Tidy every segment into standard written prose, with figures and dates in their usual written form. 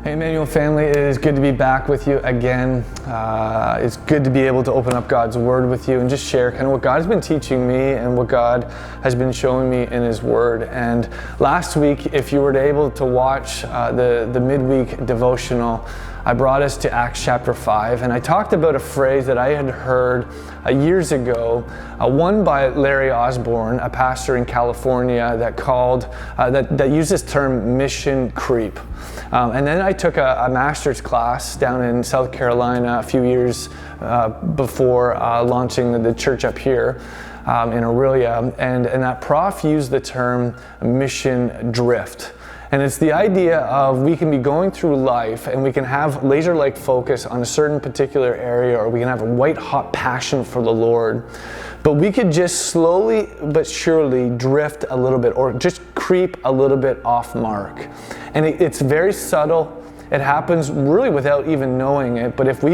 Hey Emmanuel family, it is good to be back with you again. It's good to be able to open up God's Word with you and just share kind of what God has been teaching me and what God has been showing me in His Word. And last week, if you were able to watch the midweek devotional, I brought us to Acts chapter 5, and I talked about a phrase that I had heard years ago, one by Larry Osborne, a pastor in California, that used this term mission creep. And then I took a master's class down in South Carolina a few years before launching the church up here in Aurelia, and that prof used the term mission drift. And it's the idea of we can be going through life and we can have laser-like focus on a certain particular area, or we can have a white-hot passion for the Lord, but we could just slowly but surely drift a little bit or just creep a little bit off mark. And it's very subtle. It happens really without even knowing it, but if we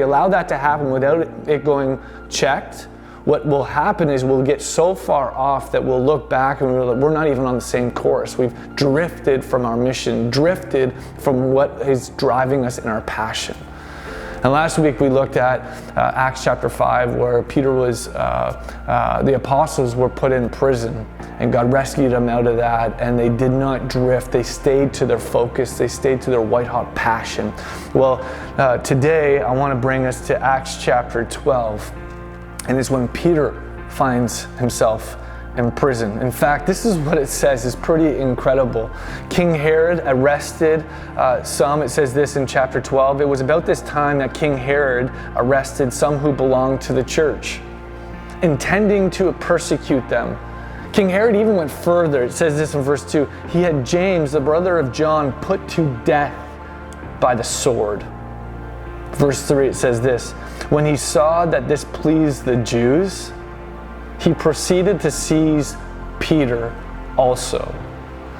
allow that to happen without it going checked, what will happen is we'll get so far off that we'll look back and we're not even on the same course. We've drifted from our mission, drifted from what is driving us in our passion. And last week we looked at Acts chapter 5, where the apostles were put in prison, and God rescued them out of that, and they did not drift. They stayed to their focus. They stayed to their white-hot passion. Well, today I want to bring us to Acts chapter 12. And it's when Peter finds himself in prison. In fact, this is what it says. It's pretty incredible. King Herod arrested some. It says this in chapter 12. It was about this time that King Herod arrested some who belonged to the church, intending to persecute them. King Herod even went further. It says this in verse 2. He had James, the brother of John, put to death by the sword. Verse 3, it says this. When he saw that this pleased the Jews, he proceeded to seize Peter also.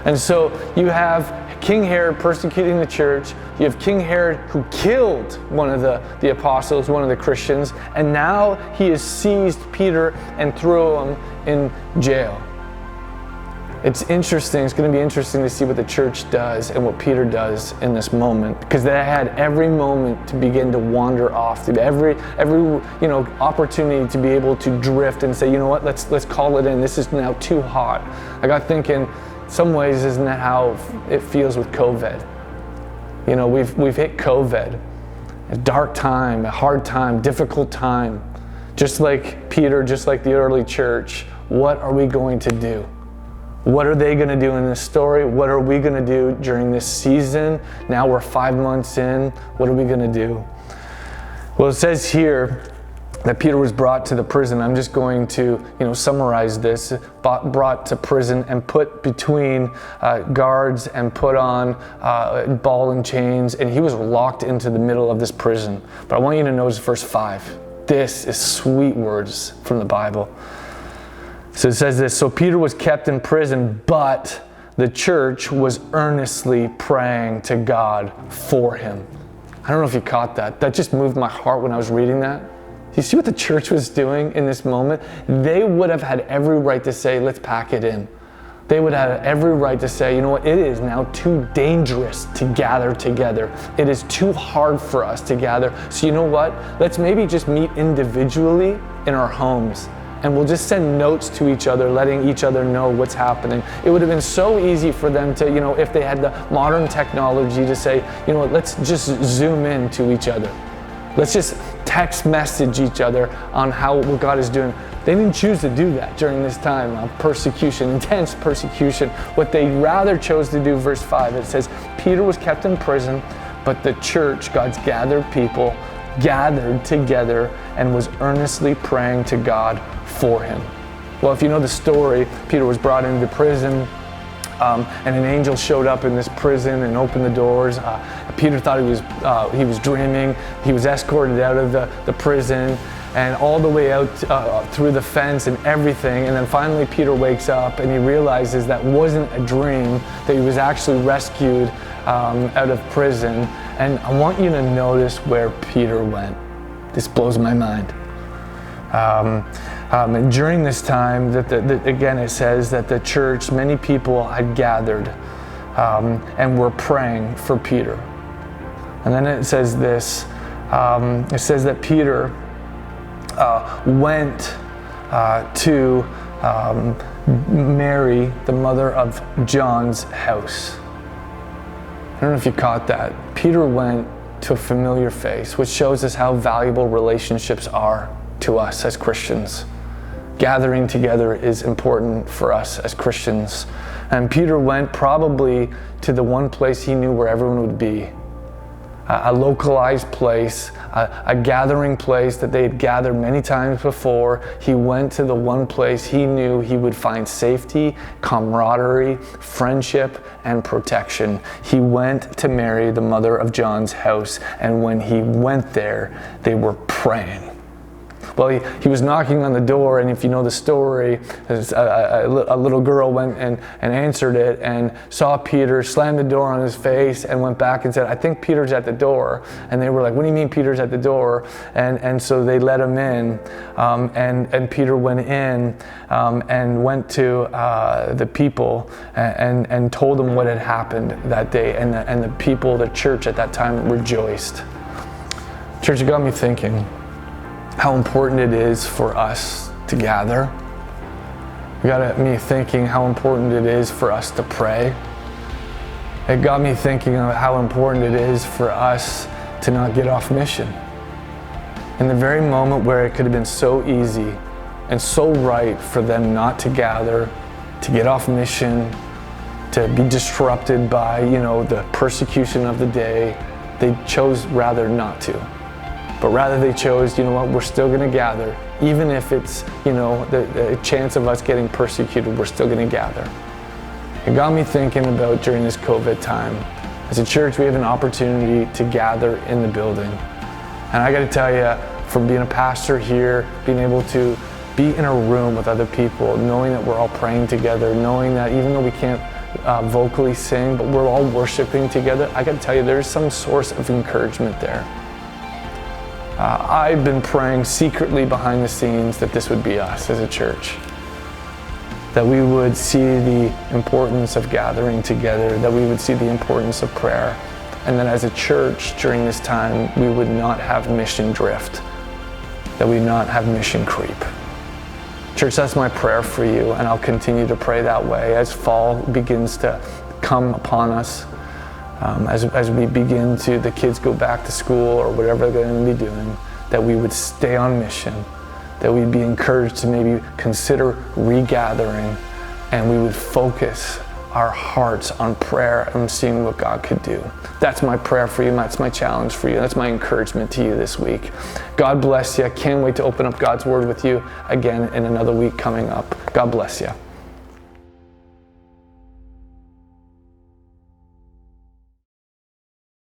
And so you have King Herod persecuting the church. You have King Herod who killed one of the apostles, one of the Christians, and now he has seized Peter and threw him in jail. It's interesting. It's going to be interesting to see what the church does and what Peter does in this moment, because they had every moment to begin to wander off, every opportunity to be able to drift and say, you know what, let's call it in. This is now too hot. I got thinking, some ways isn't that how it feels with COVID? You know, we've hit COVID, a dark time, a hard time, difficult time. Just like Peter, just like the early church, what are we going to do? What are they going to do in this story? What are we going to do during this season? Now we're 5 months in. What are we going to do? Well, it says here that Peter was brought to the prison. I'm just going to, summarize this. Brought to prison and put between guards and put on ball and chains, and he was locked into the middle of this prison. But I want you to notice verse 5. This is sweet words from the Bible. So it says this, so Peter was kept in prison, but the church was earnestly praying to God for him. I don't know if you caught that. That just moved my heart when I was reading that. You see what the church was doing in this moment? They would have had every right to say, let's pack it in. They would have every right to say, you know what, it is now too dangerous to gather together. It is too hard for us to gather. So you know what? Let's maybe just meet individually in our homes. And we'll just send notes to each other, letting each other know what's happening. It would have been so easy for them to, if they had the modern technology, to say, you know what, let's just zoom in to each other. Let's just text message each other on what God is doing. They didn't choose to do that during this time of persecution, intense persecution. What they rather chose to do, verse 5, it says, Peter was kept in prison, but the church, God's gathered people, gathered together and was earnestly praying to God for him. Well, if you know the story, Peter was brought into prison, and an angel showed up in this prison and opened the doors. Peter thought he was dreaming. He was escorted out of the prison and all the way out through the fence and everything. And then finally Peter wakes up and he realizes that wasn't a dream, that he was actually rescued out of prison. And I want you to notice where Peter went. This blows my mind. And during this time, again, it says that the church, many people had gathered and were praying for Peter. And then it says this, it says that Peter went to Mary, the mother of John's house. I don't know if you caught that. Peter went to a familiar face, which shows us how valuable relationships are to us as Christians. Gathering together is important for us as Christians. And Peter went probably to the one place he knew where everyone would be. A localized place, a gathering place that they had gathered many times before. He went to the one place he knew he would find safety, camaraderie, friendship, and protection. He went to Mary, the mother of John's house, and when he went there, they were praying. Well, he was knocking on the door, and if you know the story, a little girl went and answered it and saw Peter, slammed the door on his face, and went back and said, "I think Peter's at the door." And they were like, "What do you mean Peter's at the door?" And so they let him in, and Peter went in and went to the people and told them what had happened that day, and the people, the church at that time, rejoiced. Church, it got me thinking how important it is for us to gather. It got me thinking how important it is for us to pray. It got me thinking of how important it is for us to not get off mission. In the very moment where it could have been so easy and so right for them not to gather, to get off mission, to be disrupted by, the persecution of the day, they chose rather not to. But rather they chose, we're still going to gather. Even if it's, the chance of us getting persecuted, we're still going to gather. It got me thinking about during this COVID time. As a church, we have an opportunity to gather in the building. And I got to tell you, from being a pastor here, being able to be in a room with other people, knowing that we're all praying together, knowing that even though we can't vocally sing, but we're all worshiping together, I got to tell you, there's some source of encouragement there. I've been praying secretly behind the scenes that this would be us as a church. That we would see the importance of gathering together, that we would see the importance of prayer, and that as a church during this time, we would not have mission drift, that we not have mission creep. Church, that's my prayer for you, and I'll continue to pray that way as fall begins to come upon us. As we begin to, the kids go back to school or whatever they're going to be doing, that we would stay on mission, that we'd be encouraged to maybe consider regathering, and we would focus our hearts on prayer and seeing what God could do. That's my prayer for you. That's my challenge for you. That's my encouragement to you this week. God bless you. I can't wait to open up God's Word with you again in another week coming up. God bless you.